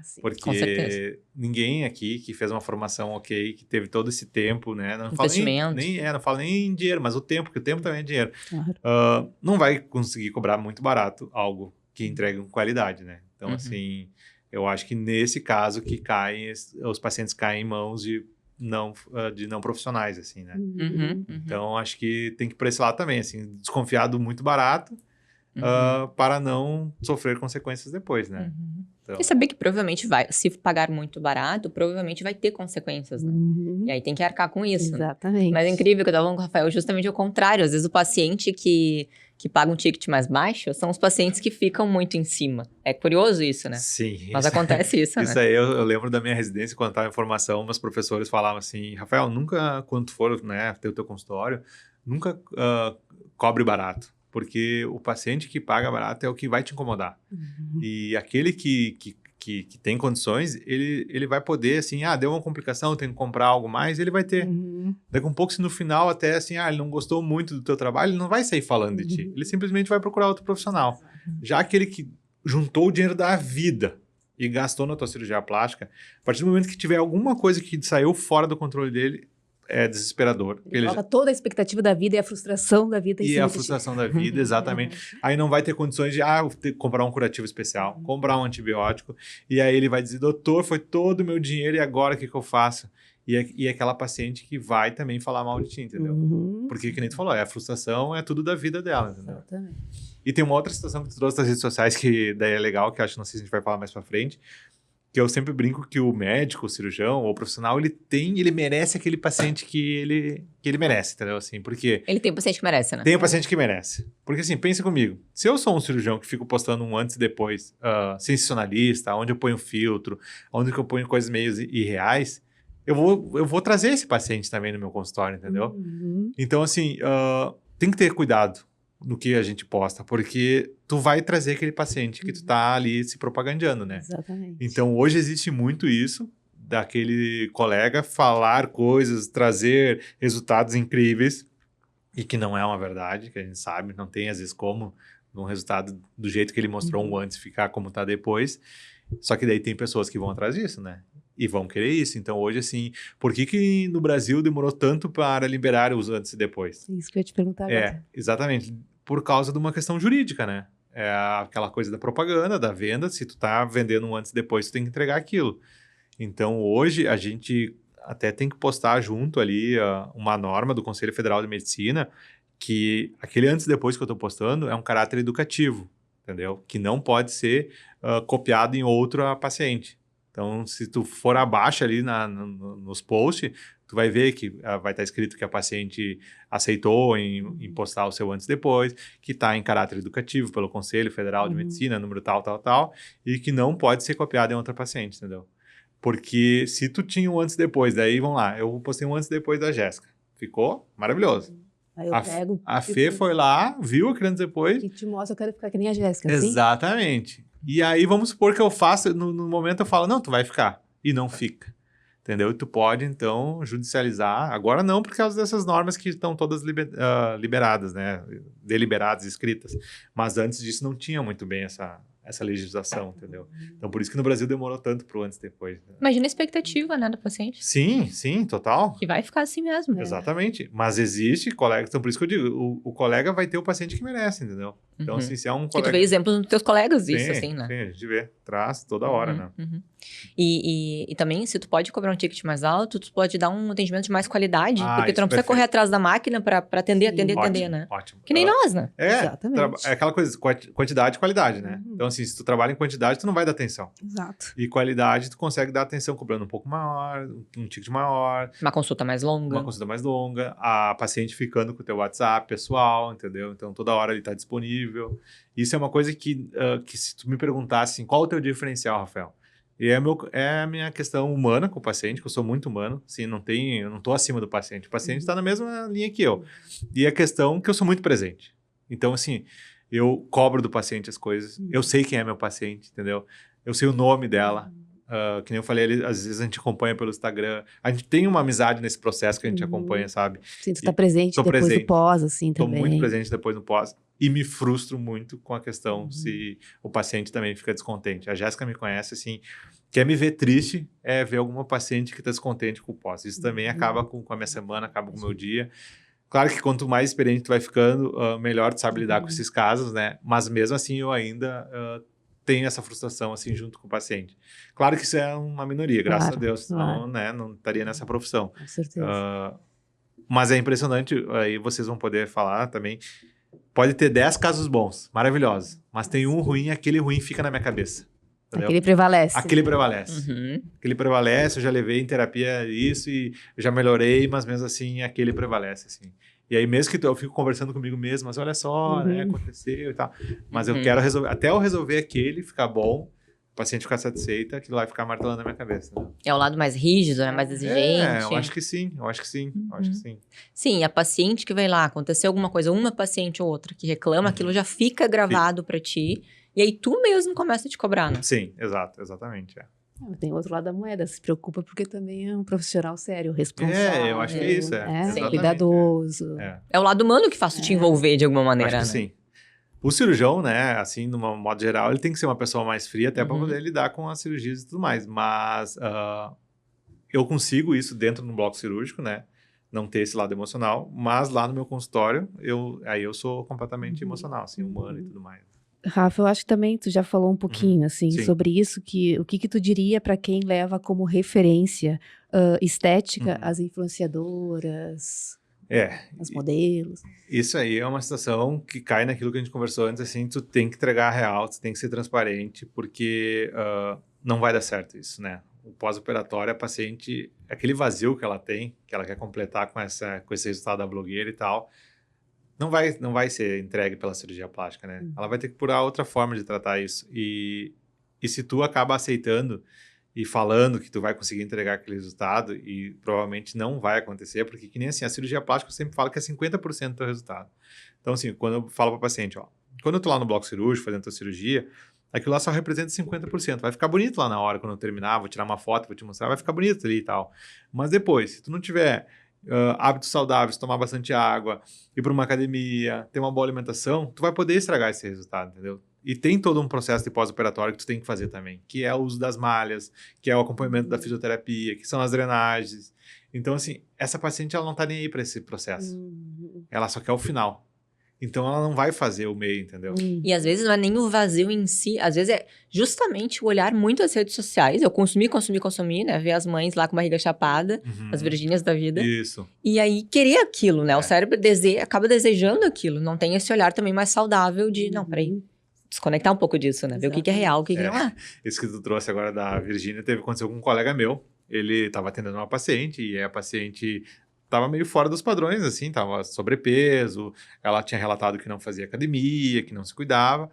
Sim. Porque ninguém aqui que fez uma formação ok, que teve todo esse tempo, né? Não Investimento. Não falo nem em dinheiro, mas o tempo, porque o tempo também é dinheiro. Claro. Não vai conseguir cobrar muito barato algo que entregue com qualidade, né? Então, assim, eu acho que nesse caso que os pacientes caem em mãos de não profissionais, assim, né? Então, acho que tem que ir por esse lado também, assim, desconfiar do muito barato para não sofrer consequências depois, né? Então... E saber que provavelmente se pagar muito barato, provavelmente vai ter consequências, né? E aí tem que arcar com isso. Exatamente. Né? Mas é incrível que eu tava falando com o Rafael, justamente ao contrário. Às vezes o paciente que paga um ticket mais baixo são os pacientes que ficam muito em cima. É curioso isso, né? Sim. Mas acontece isso, né? Isso aí, eu lembro da minha residência, quando estava em formação, meus professores falavam assim, Rafael, nunca, quando tu for, né, ter o teu consultório, nunca cobre barato. Porque o paciente que paga barato é o que vai te incomodar. E aquele que que tem condições, ele vai poder, assim, deu uma complicação, tem que comprar algo mais, ele vai ter. Daqui a um pouco, se no final até, assim, ele não gostou muito do teu trabalho, ele não vai sair falando de ti. Ele simplesmente vai procurar outro profissional. Já aquele que juntou o dinheiro da vida e gastou na tua cirurgia plástica, a partir do momento que tiver alguma coisa que saiu fora do controle dele, é desesperador. Ele coloca toda a expectativa da vida e a frustração da vida em cima E a frustração da vida, exatamente. Aí não vai ter condições de eu ter que comprar um curativo especial, comprar um antibiótico, e aí ele vai dizer, doutor, foi todo o meu dinheiro e agora o que eu faço? E é aquela paciente que vai também falar mal de ti, entendeu? Porque, que nem tu falou, a frustração é tudo da vida dela, entendeu? Exatamente. E tem uma outra situação que tu trouxe das redes sociais que daí é legal, que eu acho, não sei se a gente vai falar mais pra frente, que eu sempre brinco que o médico, o cirurgião ou o profissional, ele merece aquele paciente que ele merece, entendeu? Assim, porque... Ele tem paciente que merece, né? Tem o paciente que merece. Porque assim, pensa comigo, se eu sou um cirurgião que fico postando um antes e depois, sensacionalista, onde eu ponho filtro, onde eu ponho coisas meio irreais, eu vou trazer esse paciente também no meu consultório, entendeu? Então assim, tem que ter cuidado no que a gente posta, porque tu vai trazer aquele paciente que tu tá ali se propagandeando, né? Exatamente. Então, hoje existe muito isso, daquele colega falar coisas, trazer resultados incríveis, e que não é uma verdade, que a gente sabe, não tem às vezes como um resultado do jeito que ele mostrou um antes ficar como tá depois, só que daí tem pessoas que vão atrás disso, né? E vão querer isso. Então, hoje, assim, por que no Brasil demorou tanto para liberar os antes e depois? Isso que eu ia te perguntar agora. Exatamente. Por causa de uma questão jurídica, né? É aquela coisa da propaganda, da venda. Se tu tá vendendo um antes e depois, tu tem que entregar aquilo. Então, hoje, a gente até tem que postar junto ali uma norma do Conselho Federal de Medicina que aquele antes e depois que eu tô postando é um caráter educativo, entendeu? Que não pode ser copiado em outro paciente. Então, se tu for abaixo ali nos posts, tu vai ver que vai estar escrito que a paciente aceitou em postar o seu antes e depois, que está em caráter educativo pelo Conselho Federal de Medicina, número tal, tal, tal, e que não pode ser copiado em outra paciente, entendeu? Porque se tu tinha um antes e depois, daí, vamos lá, eu postei um antes e depois da Jéssica. Ficou maravilhoso. Aí eu pego... A Fê foi lá, viu aquele antes e depois. Que te mostra, eu quero ficar que nem a Jéssica, assim? Exatamente. E aí, vamos supor que eu faço, no momento eu falo, não, tu vai ficar. E não fica. Entendeu? E tu pode, então, judicializar. Agora não, por causa dessas normas que estão todas liberadas, né? Deliberadas, escritas. Mas antes disso não tinha muito bem essa legislação, entendeu? Então, por isso que no Brasil demorou tanto pro antes e depois. Né? Imagina a expectativa, né, do paciente. Sim, total. Que vai ficar assim mesmo. Exatamente. Mas existe colega, então por isso que eu digo, o colega vai ter o paciente que merece, entendeu? Então, assim, se é um colega... E tu vê exemplos dos teus colegas disso, assim, né? Sim, a gente vê. Traz toda hora, né? E também, se tu pode cobrar um ticket mais alto, tu pode dar um atendimento de mais qualidade, porque tu não precisa perfeito. correr atrás da máquina pra atender, Ótimo, né? Ótimo. Que nem nós, né? Exatamente. É aquela coisa, quantidade e qualidade, né? Então, assim, se tu trabalha em quantidade, tu não vai dar atenção. Exato. E qualidade, tu consegue dar atenção cobrando um pouco maior, um ticket maior. Uma consulta mais longa. Uma consulta mais longa. A paciente ficando com o teu WhatsApp pessoal, entendeu? Então, toda hora ele tá disponível. Isso é uma coisa que se tu me perguntasse, assim, qual o teu diferencial, Rafael? E é a minha questão humana com o paciente, que eu sou muito humano, assim, eu não tô acima do paciente. O paciente está na mesma linha que eu. E a questão que eu sou muito presente. Então, assim, eu cobro do paciente as coisas, eu sei quem é meu paciente, entendeu? Eu sei o nome dela. Que nem eu falei ali, às vezes a gente acompanha pelo Instagram. A gente tem uma amizade nesse processo que a gente acompanha, sabe? Sim, tu tá presente depois do pós, assim, também. Tô muito presente depois do pós. E me frustro muito com a questão se o paciente também fica descontente. A Jéssica me conhece, assim, quer me ver triste é ver alguma paciente que tá descontente com o pós. Isso também acaba com a minha semana, acaba com o meu dia. Claro que quanto mais experiente tu vai ficando, melhor tu sabe lidar com esses casos, né? Mas mesmo assim, eu ainda... tem essa frustração, assim, junto com o paciente. Claro que isso é uma minoria, graças a Deus. Senão, né, não estaria nessa profissão. Com certeza. Mas é impressionante, aí vocês vão poder falar também. Pode ter 10 casos bons, maravilhosos. Mas tem um ruim, aquele ruim fica na minha cabeça. Entendeu? Aquele prevalece. Aquele prevalece. Aquele prevalece, eu já levei em terapia isso e eu já melhorei, mas mesmo assim, aquele prevalece, assim. E aí, mesmo que eu fico conversando comigo mesmo, mas olha só, né, aconteceu e tal. Mas eu quero resolver, até eu resolver aquele, ficar bom, o paciente ficar satisfeito, aquilo vai ficar martelando na minha cabeça. Né? É o lado mais rígido, né? Mais exigente. Eu acho que sim, acho que sim. Sim, a paciente que vai lá, aconteceu alguma coisa, uma paciente ou outra que reclama, aquilo já fica gravado pra ti. E aí tu mesmo começa a te cobrar, né? Sim, exatamente. Tem outro lado da moeda, se preocupa porque também é um profissional sério, responsável. Eu acho que é isso, exatamente. Cuidadoso. É o lado humano que faz tu te envolver de alguma maneira, Acho que né? sim. O cirurgião, né, assim, no modo geral, ele tem que ser uma pessoa mais fria até para poder lidar com as cirurgias e tudo mais. Mas eu consigo isso dentro do bloco cirúrgico, né? Não ter esse lado emocional. Mas lá no meu consultório, eu sou completamente emocional, assim, humano e tudo mais. Rafa, eu acho que também tu já falou um pouquinho, assim, Sim. sobre isso, o que tu diria para quem leva como referência estética as influenciadoras, as modelos? Isso aí é uma situação que cai naquilo que a gente conversou antes, assim, tu tem que entregar a real, tu tem que ser transparente, porque não vai dar certo isso, né? O pós-operatório, a paciente, aquele vazio que ela tem, que ela quer completar com esse resultado da blogueira e tal, não vai ser entregue pela cirurgia plástica, né? Ela vai ter que procurar outra forma de tratar isso. E se tu acaba aceitando e falando que tu vai conseguir entregar aquele resultado, e provavelmente não vai acontecer, porque que nem assim, a cirurgia plástica eu sempre falo que é 50% do teu resultado. Então assim, quando eu falo para o paciente, quando eu tô lá no bloco cirúrgico fazendo a tua cirurgia, aquilo lá só representa 50%. Vai ficar bonito lá na hora, quando eu terminar, vou tirar uma foto, vou te mostrar, vai ficar bonito ali e tal. Mas depois, se tu não tiver hábitos saudáveis, tomar bastante água, ir para uma academia, ter uma boa alimentação, tu vai poder estragar esse resultado, entendeu? E tem todo um processo de pós-operatório que tu tem que fazer também, que é o uso das malhas, que é o acompanhamento da fisioterapia, que são as drenagens. Então, assim, essa paciente ela não tá nem aí para esse processo. Ela só quer o final. Então, ela não vai fazer o meio, entendeu? E às vezes não é nem o vazio em si, às vezes é justamente o olhar muito às redes sociais. Eu consumi, né? Ver as mães lá com barriga chapada, as Virgínias da vida. Isso. E aí querer aquilo, né? O cérebro acaba desejando aquilo. Não tem esse olhar também mais saudável de, não, peraí, desconectar um pouco disso, né? Ver o que é real, o que não é. Isso que tu trouxe agora da Virgínia aconteceu com um colega meu. Ele estava atendendo uma paciente e a paciente tava meio fora dos padrões, assim, tava sobrepeso, ela tinha relatado que não fazia academia, que não se cuidava,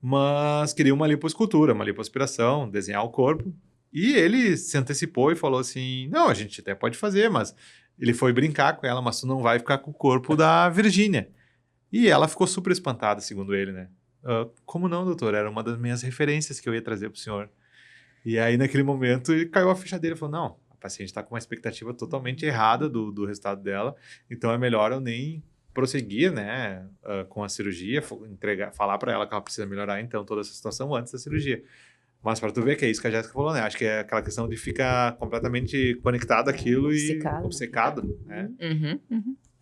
mas queria uma lipoescultura, uma lipoaspiração, desenhar o corpo. E ele se antecipou e falou assim, não, a gente até pode fazer, mas ele foi brincar com ela, mas tu não vai ficar com o corpo da Virgínia. E ela ficou super espantada, segundo ele, né? Como não, doutor? Era uma das minhas referências que eu ia trazer pro senhor. E aí, naquele momento, caiu a ficha dele e falou, não, a paciente está com uma expectativa totalmente errada do resultado dela, então é melhor eu nem prosseguir, né, com a cirurgia, falar para ela que ela precisa melhorar, então, toda essa situação antes da cirurgia. Mas para tu ver que é isso que a Jéssica falou, né? Acho que é aquela questão de ficar completamente conectado àquilo obcecado, né?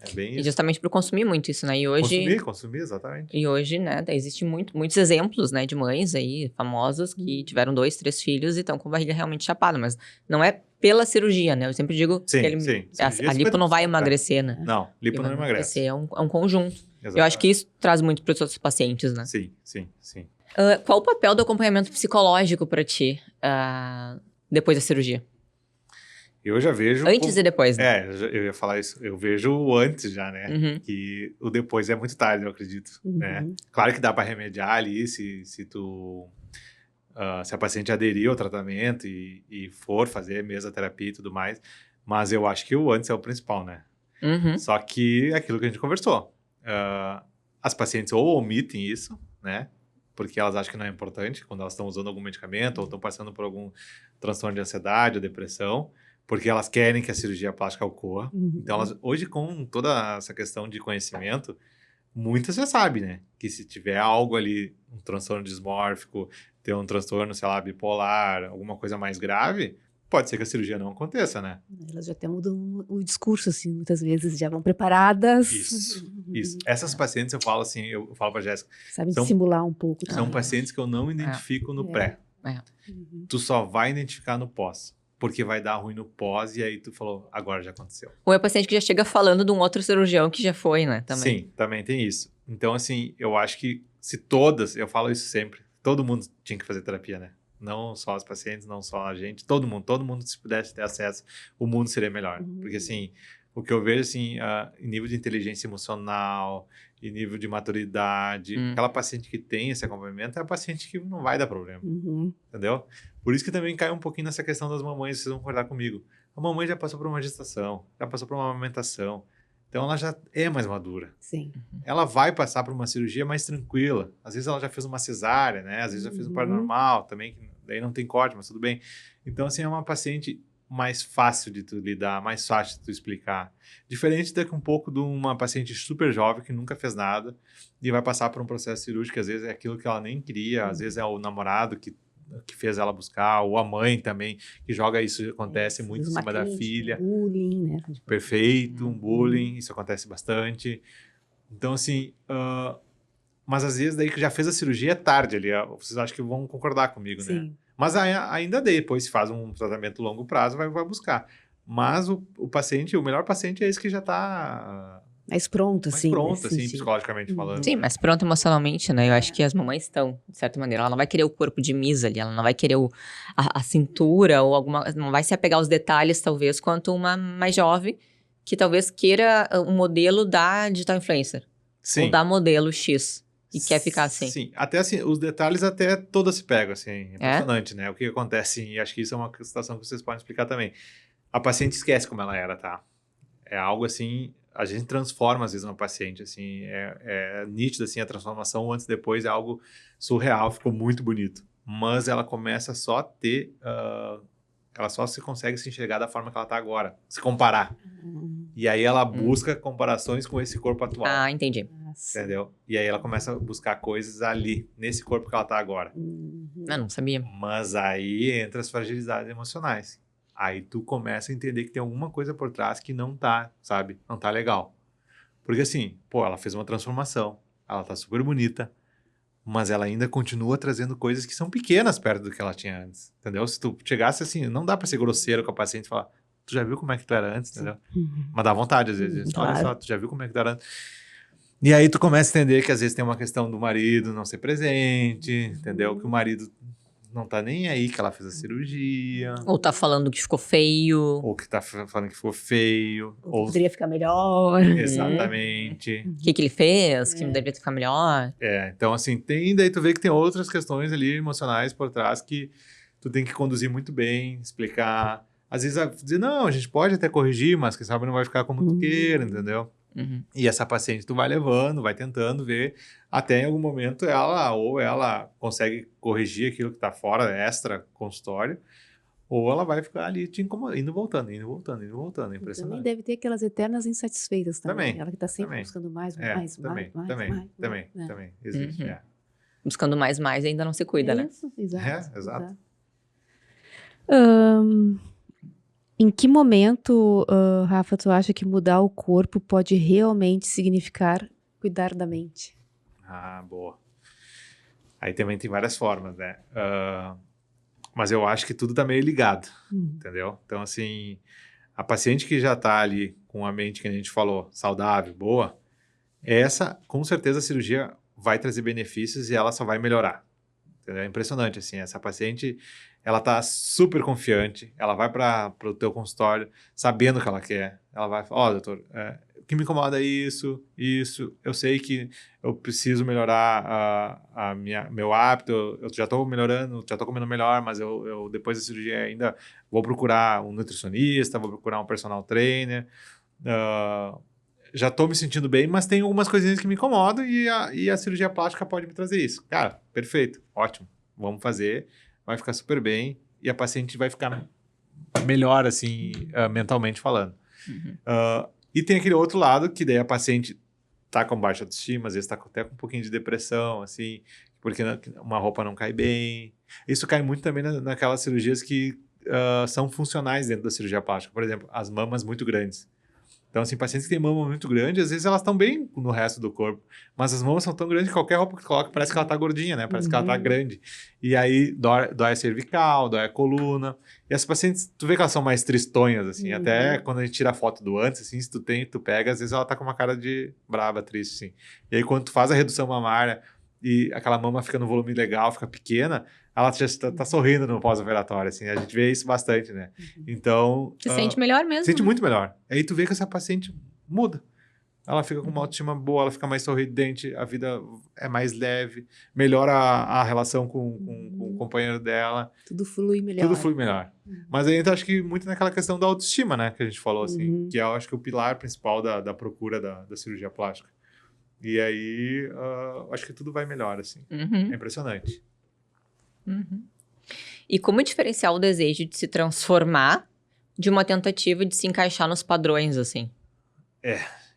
É bem isso. E justamente por consumir muito isso, né? E hoje... Consumir, exatamente. E hoje, né, existe muitos exemplos, né, de mães aí, famosas, que tiveram 2, 3 filhos e estão com a barriga realmente chapada, mas não é pela cirurgia, né? Eu sempre digo Sim, que a lipo não vai emagrecer, né? Não, lipo não emagrece. É um conjunto. Exatamente. Eu acho que isso traz muito para os outros pacientes, né? Sim. Qual o papel do acompanhamento psicológico para ti depois da cirurgia? Eu já vejo... Antes e depois, né? Eu ia falar isso. Eu vejo o antes já, né? Que o depois é muito tarde, eu acredito. Né? Claro que dá para remediar ali se a paciente aderir ao tratamento e for fazer mesoterapia e tudo mais. Mas eu acho que o antes é o principal, né? Só que é aquilo que a gente conversou. As pacientes ou omitem isso, né? Porque elas acham que não é importante quando elas estão usando algum medicamento ou estão passando por algum transtorno de ansiedade ou depressão, porque elas querem que a cirurgia plástica ocorra. Então, elas, hoje, com toda essa questão de conhecimento, muitas já sabem, né? Que se tiver algo ali, um transtorno dismórfico, ter um transtorno, sei lá, bipolar, alguma coisa mais grave, pode ser que a cirurgia não aconteça, né? Elas já até mudam o discurso, assim, muitas vezes já vão preparadas. Isso. Essas pacientes, eu falo assim, eu falo pra Jéssica... Sabem dissimular um pouco. São pacientes que eu não identifico no pré. Tu só vai identificar no pós. Porque vai dar ruim no pós e aí tu falou, agora já aconteceu. Ou é o paciente que já chega falando de um outro cirurgião que já foi, né? Também. Sim, também tem isso. Então, assim, eu acho que eu falo isso sempre, todo mundo tinha que fazer terapia, né? Não só os pacientes, não só a gente, todo mundo, se pudesse ter acesso, o mundo seria melhor. Porque, assim, o que eu vejo, assim, em nível de inteligência emocional, em nível de maturidade, aquela paciente que tem esse acompanhamento é a paciente que não vai dar problema, entendeu? Por isso que também cai um pouquinho nessa questão das mamães, vocês vão concordar comigo. A mamãe já passou por uma gestação, já passou por uma amamentação, Então, ela já é mais madura. Sim. Ela vai passar por uma cirurgia mais tranquila. Às vezes ela já fez uma cesárea, né? Às vezes já fez um parto normal também, que daí não tem corte, mas tudo bem. Então, assim, é uma paciente mais fácil de tu lidar, mais fácil de tu explicar. Diferente daqui um pouco de uma paciente super jovem que nunca fez nada e vai passar por um processo cirúrgico, às vezes é aquilo que ela nem queria, às vezes é o namorado que fez ela buscar, ou a mãe também, que joga isso, acontece muito em cima da filha. Bullying, né? Perfeito, um bullying, isso acontece bastante. Então, assim, mas às vezes daí que já fez a cirurgia é tarde ali, vocês acham que vão concordar comigo, né? Sim. Mas ainda depois, se faz um tratamento longo prazo, vai buscar. Mas o paciente, o melhor paciente é esse que já está Mais pronto, mais assim. pronto, nesse assim, sentido. psicologicamente falando. Sim, mas pronto emocionalmente, né? Eu acho que as mamães estão, de certa maneira. Ela não vai querer o corpo de Miss ali, ela não vai querer a cintura ou alguma... Não vai se apegar aos detalhes, talvez, quanto uma mais jovem que talvez queira um modelo da digital influencer. Sim. Ou da modelo X. E quer ficar assim. Sim, até assim, os detalhes até todas se pegam, assim, é impressionante, né? O que acontece, e acho que isso é uma situação que vocês podem explicar também. A paciente esquece como ela era, tá? É algo assim, a gente transforma às vezes uma paciente, assim, é nítido, assim, a transformação antes e depois é algo surreal, ficou muito bonito. Mas ela começa só a ter, ela só se consegue se enxergar da forma que ela tá agora, se comparar. E aí ela busca comparações com esse corpo atual. Ah, entendi. Entendeu? E aí ela começa a buscar coisas ali, nesse corpo que ela tá agora. Eu não sabia. Mas aí entra as fragilidades emocionais. Aí tu começa a entender que tem alguma coisa por trás que não tá, sabe? Não tá legal. Porque assim, pô, ela fez uma transformação, ela tá super bonita, mas ela ainda continua trazendo coisas que são pequenas perto do que ela tinha antes, entendeu? Se tu chegasse assim, não dá pra ser grosseiro com a paciente e falar, tu já viu como é que tu era antes, entendeu? Mas dá vontade às vezes. Claro. Olha só, tu já viu como é que tu era antes? E aí tu começa a entender que às vezes tem uma questão do marido não ser presente, entendeu? Que o marido não tá nem aí que ela fez a cirurgia. Ou tá falando que ficou feio. Ou que tá falando que ficou feio. Ou... Poderia ficar melhor. Exatamente. O que ele fez, que deveria ficar melhor. Então assim, daí tu vê que tem outras questões ali emocionais por trás que tu tem que conduzir muito bem, explicar. Às vezes dizer, não, a gente pode até corrigir, mas quem sabe não vai ficar como tu queira, entendeu? E essa paciente tu vai levando, vai tentando ver, até em algum momento ela consegue corrigir aquilo que tá fora, extra consultório, ou ela vai ficar ali te incomodando, indo voltando, é impressionante. Também deve ter aquelas eternas insatisfeitas também. Ela que tá sempre buscando mais. Também existe, Buscando mais e ainda não se cuida, né? Isso, exato. Exato. Em que momento, Rafa, tu acha que mudar o corpo pode realmente significar cuidar da mente? Ah, boa. Aí também tem várias formas, né? Mas eu acho que tudo tá meio ligado, entendeu? Então, assim, a paciente que já tá ali com a mente, que a gente falou, saudável, boa, essa, com certeza, a cirurgia vai trazer benefícios e ela só vai melhorar. Entendeu? É impressionante, assim, essa paciente, ela tá super confiante, ela vai para o teu consultório sabendo o que ela quer. Ela vai falar, doutor, o que me incomoda é isso, eu sei que eu preciso melhorar meu hábito, eu já estou melhorando, já estou comendo melhor, mas eu depois da cirurgia ainda vou procurar um nutricionista, vou procurar um personal trainer, já estou me sentindo bem, mas tem algumas coisinhas que me incomodam e a cirurgia plástica pode me trazer isso. Cara, perfeito, ótimo, vamos fazer, vai ficar super bem e a paciente vai ficar melhor, assim, mentalmente falando. E tem aquele outro lado que daí a paciente tá com baixa autoestima, às vezes tá até com um pouquinho de depressão, assim, porque uma roupa não cai bem. Isso cai muito também naquelas cirurgias que são funcionais dentro da cirurgia plástica. Por exemplo, as mamas muito grandes. Então, assim, pacientes que têm mama muito grande, às vezes elas estão bem no resto do corpo, mas as mamas são tão grandes que qualquer roupa que coloca parece que ela tá gordinha, né? Parece que ela tá grande. E aí dói a cervical, dói a coluna. E as pacientes, tu vê que elas são mais tristonhas, assim. Até quando a gente tira a foto do antes, assim, se tu pega, às vezes ela tá com uma cara de brava, triste, assim. E aí quando tu faz a redução mamária e aquela mama fica no volume legal, fica pequena, ela já tá sorrindo no pós-operatório, assim. A gente vê isso bastante, né? Então... Se sente melhor mesmo. Sente né? muito melhor. Aí tu vê que essa paciente muda. ela fica com uma autoestima boa, ela fica mais sorridente, a vida é mais leve, melhora a relação com o companheiro dela. Tudo flui melhor. Tudo flui melhor. Mas aí entra, acho que, muito naquela questão da autoestima, né? Que a gente falou, assim. Que é, eu acho que, o pilar principal da procura da cirurgia plástica. E aí, acho que tudo vai melhor, assim. É impressionante. E como diferenciar o desejo de se transformar de uma tentativa de se encaixar nos padrões, assim?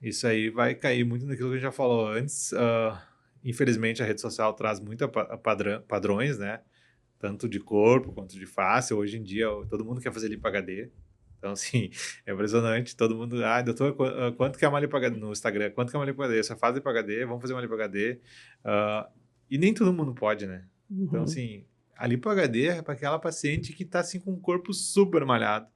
Isso aí vai cair muito naquilo que a gente já falou antes. Infelizmente, a rede social traz muito padrões, né? Tanto de corpo quanto de face. Hoje em dia, todo mundo quer fazer lipo HD. Então, assim, é impressionante. Todo mundo, doutor, quanto que é uma lipo HD no Instagram? Quanto que é uma lipo HD? Você faz lipo HD, vamos fazer uma lipo HD. E nem todo mundo pode, né? Então, assim, a lipo HD é para aquela paciente que está, assim, com o corpo super malhado.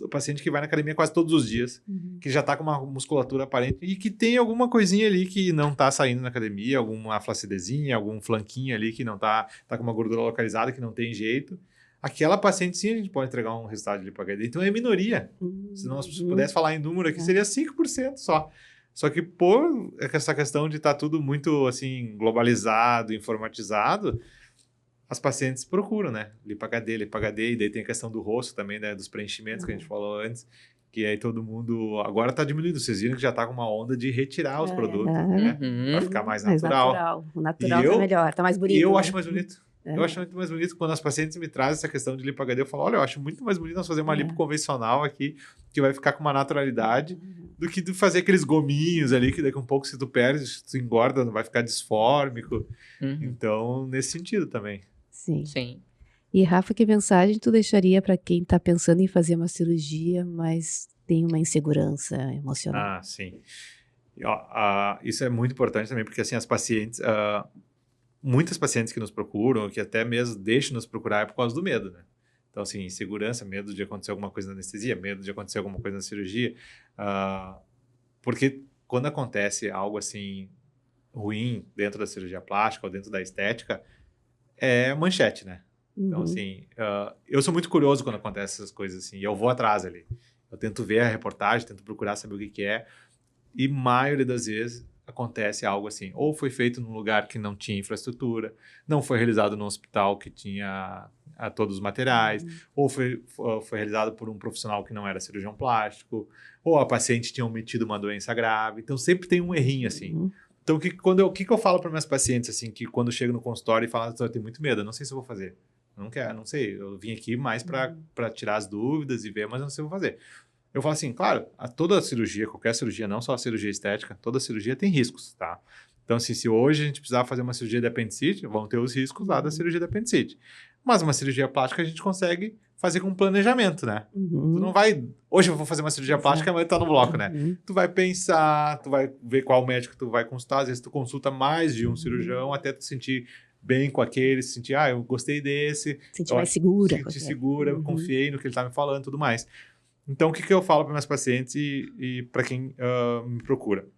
O paciente que vai na academia quase todos os dias, que já está com uma musculatura aparente e que tem alguma coisinha ali que não está saindo na academia, alguma flacidezinha, algum flanquinho ali que não tá com uma gordura localizada, que não tem jeito. Aquela paciente, sim, a gente pode entregar um resultado de lipo HD. Então, é minoria. Se nós pudesse falar em número aqui, seria 5% só. Só que por essa questão de estar tudo muito, assim, globalizado, informatizado, as pacientes procuram, né? Lipo HD, e daí tem a questão do rosto também, né? Dos preenchimentos que a gente falou antes, que aí todo mundo... Agora tá diminuindo, vocês viram que já tá com uma onda de retirar os produtos, né? Vai ficar mais natural. O natural tá melhor, tá mais bonito. E eu acho mais bonito. Eu acho muito mais bonito quando as pacientes me trazem essa questão de lipo HD. Eu falo, olha, eu acho muito mais bonito nós fazer uma lipo convencional aqui, que vai ficar com uma naturalidade, do que fazer aqueles gominhos ali, que daqui a um pouco, se tu perde, se tu engorda, não vai ficar disfórmico. Então, nesse sentido também. Sim. E, Rafa, que mensagem tu deixaria para quem está pensando em fazer uma cirurgia, mas tem uma insegurança emocional? Sim. Isso é muito importante também, porque assim, as pacientes, muitas pacientes que nos procuram, que até mesmo deixam de nos procurar, é por causa do medo, né? Então, assim, insegurança, medo de acontecer alguma coisa na anestesia, medo de acontecer alguma coisa na cirurgia, porque quando acontece algo assim ruim dentro da cirurgia plástica ou dentro da estética, é manchete, né? Então, assim, eu sou muito curioso quando acontecem essas coisas assim, e eu vou atrás ali. Eu tento ver a reportagem, tento procurar saber o que é, e maioria das vezes acontece algo assim, ou foi feito num lugar que não tinha infraestrutura, não foi realizado num hospital que tinha todos os materiais, ou foi realizado por um profissional que não era cirurgião plástico, ou a paciente tinha omitido uma doença grave. Então, sempre tem um errinho assim. Então, o que eu falo para minhas pacientes, assim, que quando chego no consultório e falam, eu tenho muito medo, eu não sei se eu vou fazer. Eu não quero, não sei. Eu vim aqui mais para tirar as dúvidas e ver, mas eu não sei se eu vou fazer. Eu falo assim, claro, toda cirurgia, qualquer cirurgia, não só a cirurgia estética, toda cirurgia tem riscos, tá? Então, assim, se hoje a gente precisar fazer uma cirurgia de apendicite, vão ter os riscos lá da cirurgia de apendicite. Mas uma cirurgia plástica a gente consegue fazer com planejamento, né? Tu não vai... Hoje eu vou fazer uma cirurgia plástica, amanhã tá no bloco, né? Tu vai pensar, tu vai ver qual médico tu vai consultar. Às vezes tu consulta mais de um cirurgião, até tu sentir bem com aquele, sentir, eu gostei desse. Sentir mais segura. Sentir segura, confiei no que ele tá me falando e tudo mais. Então, o que eu falo para minhas pacientes e para quem me procura?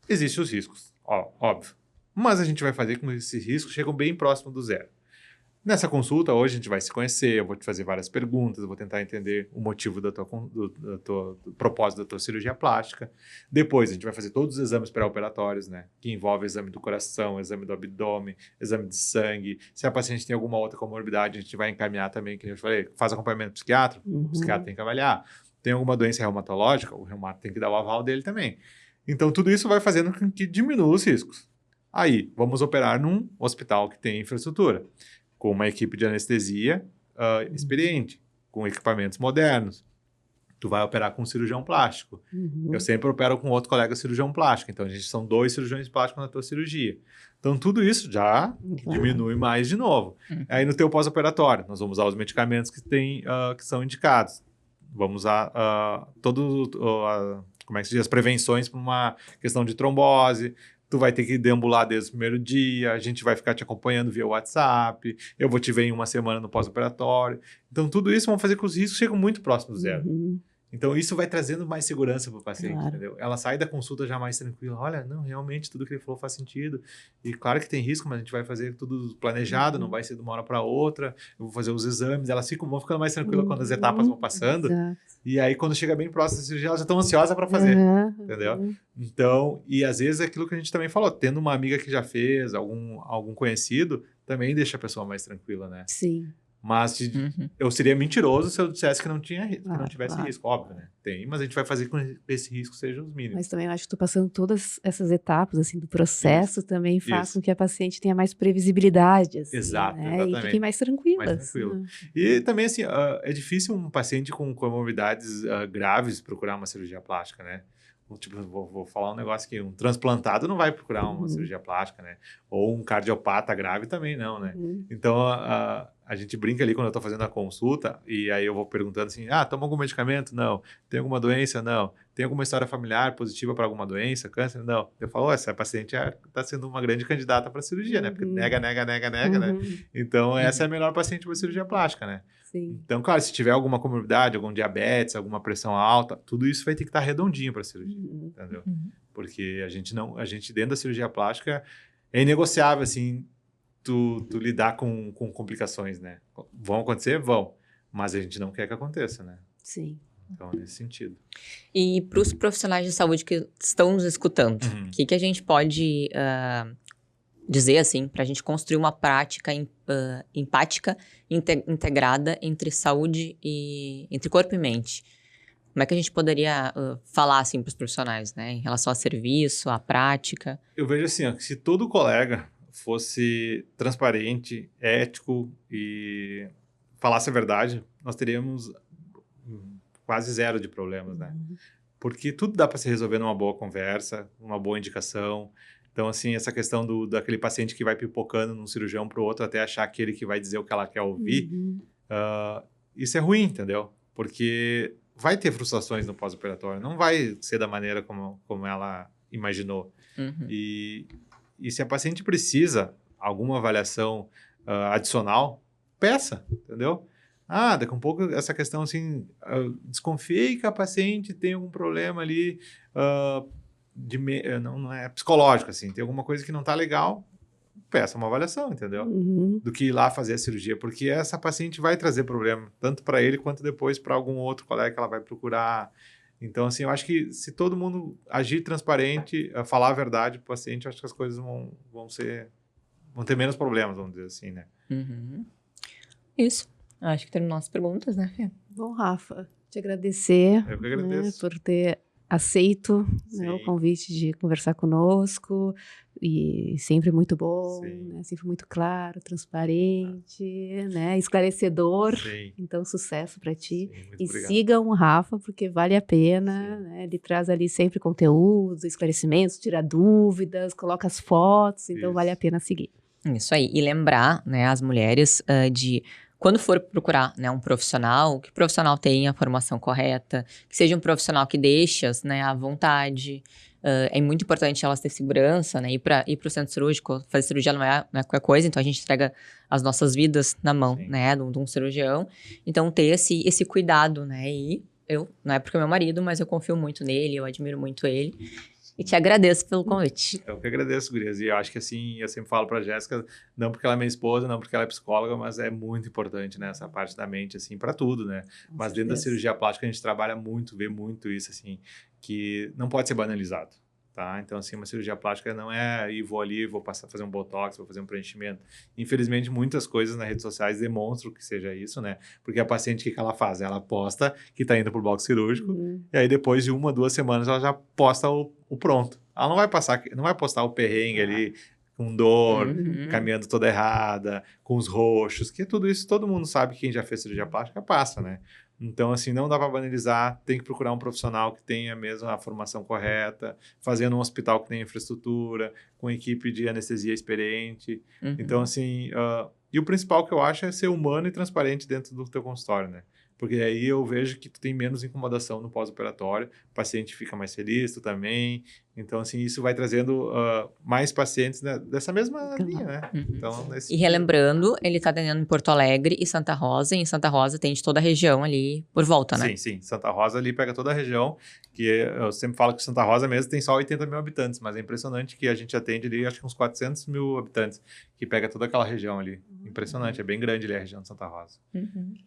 Existem os riscos, óbvio. Mas a gente vai fazer com que esses riscos cheguem bem próximo do zero. Nessa consulta, hoje a gente vai se conhecer, eu vou te fazer várias perguntas, eu vou tentar entender o motivo do propósito da tua cirurgia plástica. Depois, a gente vai fazer todos os exames pré-operatórios, né? Que envolve exame do coração, exame do abdômen, exame de sangue. Se a paciente tem alguma outra comorbidade, a gente vai encaminhar também, que eu falei, faz acompanhamento psiquiátrico, o psiquiatra tem que avaliar. Tem alguma doença reumatológica, o reumato tem que dar o aval dele também. Então, tudo isso vai fazendo com que diminua os riscos. Aí, vamos operar num hospital que tem infraestrutura, com uma equipe de anestesia experiente, com equipamentos modernos. Tu vai operar com um cirurgião plástico. Eu sempre opero com outro colega cirurgião plástico. Então, a gente são 2 cirurgiões plásticos na tua cirurgia. Então, tudo isso já diminui mais de novo. Aí, no teu pós-operatório, nós vamos usar os medicamentos que são indicados. Vamos usar como é que se diz? As prevenções para uma questão de trombose. Tu vai ter que deambular desde o primeiro dia, a gente vai ficar te acompanhando via WhatsApp, eu vou te ver em uma semana no pós-operatório. Então, tudo isso vão fazer com que os riscos cheguem muito próximos do zero. Então, isso vai trazendo mais segurança para o paciente, Claro. entendeu? Ela sai da consulta já mais tranquila. Olha, não, realmente, tudo que ele falou faz sentido. E claro que tem risco, mas a gente vai fazer tudo planejado, não vai ser de uma hora para outra. Eu vou fazer os exames, elas vão ficando mais tranquilas quando as etapas vão passando. Exato. E aí, quando chega bem próximo da cirurgia, elas já estão ansiosas para fazer, entendeu? Então, e às vezes é aquilo que a gente também falou, tendo uma amiga que já fez, algum conhecido, também deixa a pessoa mais tranquila, né? Sim. Mas eu seria mentiroso se eu dissesse que não Claro, tivesse claro. risco, óbvio, né? Tem, mas a gente vai fazer com que esse risco seja os mínimos. Mas também eu acho que tu passando todas essas etapas assim do processo também faz Isso. com que a paciente tenha mais previsibilidade, assim, Exato, né? E exatamente. fiquem mais tranquilas. Mais tranquilo. Né? E também, assim, é difícil um paciente com comorbidades graves procurar uma cirurgia plástica, né? Tipo, vou falar um negócio aqui, um transplantado não vai procurar uma cirurgia plástica, né? Ou um cardiopata grave também não, né? Então, a gente brinca ali quando eu estou fazendo a consulta e aí eu vou perguntando assim, toma algum medicamento? Não. Tem alguma doença? Não. Tem alguma história familiar positiva para alguma doença? Câncer? Não. Eu falo, essa paciente está sendo uma grande candidata para cirurgia, né? Porque nega, né? Então, essa é a melhor paciente para cirurgia plástica, né? Sim. Então, claro, se tiver alguma comorbidade, algum diabetes, alguma pressão alta, tudo isso vai ter que estar redondinho para a cirurgia, entendeu? Porque a gente dentro da cirurgia plástica é inegociável, assim, tu lidar com complicações, né? Vão acontecer? Vão. Mas a gente não quer que aconteça, né? Sim. Então, nesse sentido. E para os profissionais de saúde que estão nos escutando, o que a gente pode dizer, assim, para a gente construir uma prática empática, integrada entre saúde e entre corpo e mente? Como é que a gente poderia falar, assim, para os profissionais, né? Em relação a serviço, à prática? Eu vejo assim, ó, que se todo colega fosse transparente, ético e falasse a verdade, nós teríamos quase zero de problemas, né? Porque tudo dá para se resolver numa boa conversa, uma boa indicação. Então, assim, essa questão daquele paciente que vai pipocando de um cirurgião para o outro até achar aquele que vai dizer o que ela quer ouvir, isso é ruim, entendeu? Porque vai ter frustrações no pós-operatório, não vai ser da maneira como ela imaginou. E se a paciente precisa alguma avaliação adicional, peça, entendeu? Daqui a um pouco essa questão assim, desconfiei que a paciente tem algum problema ali, não é psicológico, assim, tem alguma coisa que não está legal, peça uma avaliação, entendeu? Do que ir lá fazer a cirurgia, porque essa paciente vai trazer problema, tanto para ele quanto depois para algum outro colega que ela vai procurar. Então, assim, eu acho que se todo mundo agir transparente, falar a verdade para o paciente, eu acho que as coisas vão ter menos problemas, vamos dizer assim, né? Isso. Acho que terminou as perguntas, né, Fê? Bom, Rafa, te agradecer. Eu que agradeço. Por ter aceito, né, o Sim. convite de conversar conosco, e sempre muito bom, Sim. né, sempre muito claro, transparente, né, esclarecedor. Sim. Então, sucesso para ti. Sim, muito E obrigado. sigam o Rafa, porque vale a pena, Sim. né? Ele traz ali sempre conteúdos, esclarecimentos, tira dúvidas, coloca as fotos, então Isso. vale a pena seguir. Isso aí. E lembrar, né, as mulheres de... Quando for procurar, né, um profissional, que o profissional tenha a formação correta, que seja um profissional que deixe né, à vontade. É muito importante elas terem segurança, né? Ir para o centro cirúrgico, fazer cirurgia não é qualquer coisa, então a gente entrega as nossas vidas na mão, Sim. né, de um cirurgião. Então, ter esse cuidado, né? E não é porque é meu marido, mas eu confio muito nele, eu admiro muito ele. E te agradeço pelo convite. Eu que agradeço, gurias. E eu acho que, assim, eu sempre falo pra Jéssica, não porque ela é minha esposa, não porque ela é psicóloga, mas é muito importante, né? Essa parte da mente, assim, pra tudo, né? Mas dentro da cirurgia plástica, a gente trabalha muito, vê muito isso, assim, que não pode ser banalizado, tá? Então, assim, uma cirurgia plástica não é vou ali, vou fazer um botox, vou fazer um preenchimento. Infelizmente, muitas coisas nas redes sociais demonstram que seja isso, né? Porque a paciente, o que ela faz? Ela posta que tá indo pro bloco cirúrgico, e aí depois de 1, 2 semanas, ela já posta o pronto. Ela não vai postar o perrengue ali, com dor, caminhando toda errada, com os roxos, que tudo isso todo mundo sabe, que quem já fez cirurgia plástica passa, né? Então, assim, não dá para banalizar, tem que procurar um profissional que tenha mesmo a formação correta, fazendo um hospital que tenha infraestrutura, com equipe de anestesia experiente. Então, assim, e o principal que eu acho é ser humano e transparente dentro do teu consultório, né? Porque aí eu vejo que tu tem menos incomodação no pós-operatório, o paciente fica mais feliz, tu também. Então, assim, isso vai trazendo mais pacientes, né, dessa mesma linha, né? Então, E relembrando, ele está atendendo em Porto Alegre e Santa Rosa. Em Santa Rosa tem de toda a região ali, ali por volta, né? Sim, sim. Santa Rosa ali pega toda a região, que eu sempre falo que Santa Rosa mesmo tem só 80 mil habitantes, mas é impressionante que a gente atende ali, acho que uns 400 mil habitantes, que pega toda aquela região ali. Impressionante, é bem grande ali a região de Santa Rosa.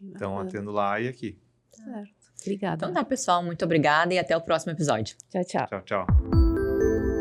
Então, atendo lá e aqui. Certo. Obrigada. Então tá, pessoal. Muito obrigada e até o próximo episódio. Tchau, tchau. Tchau, tchau.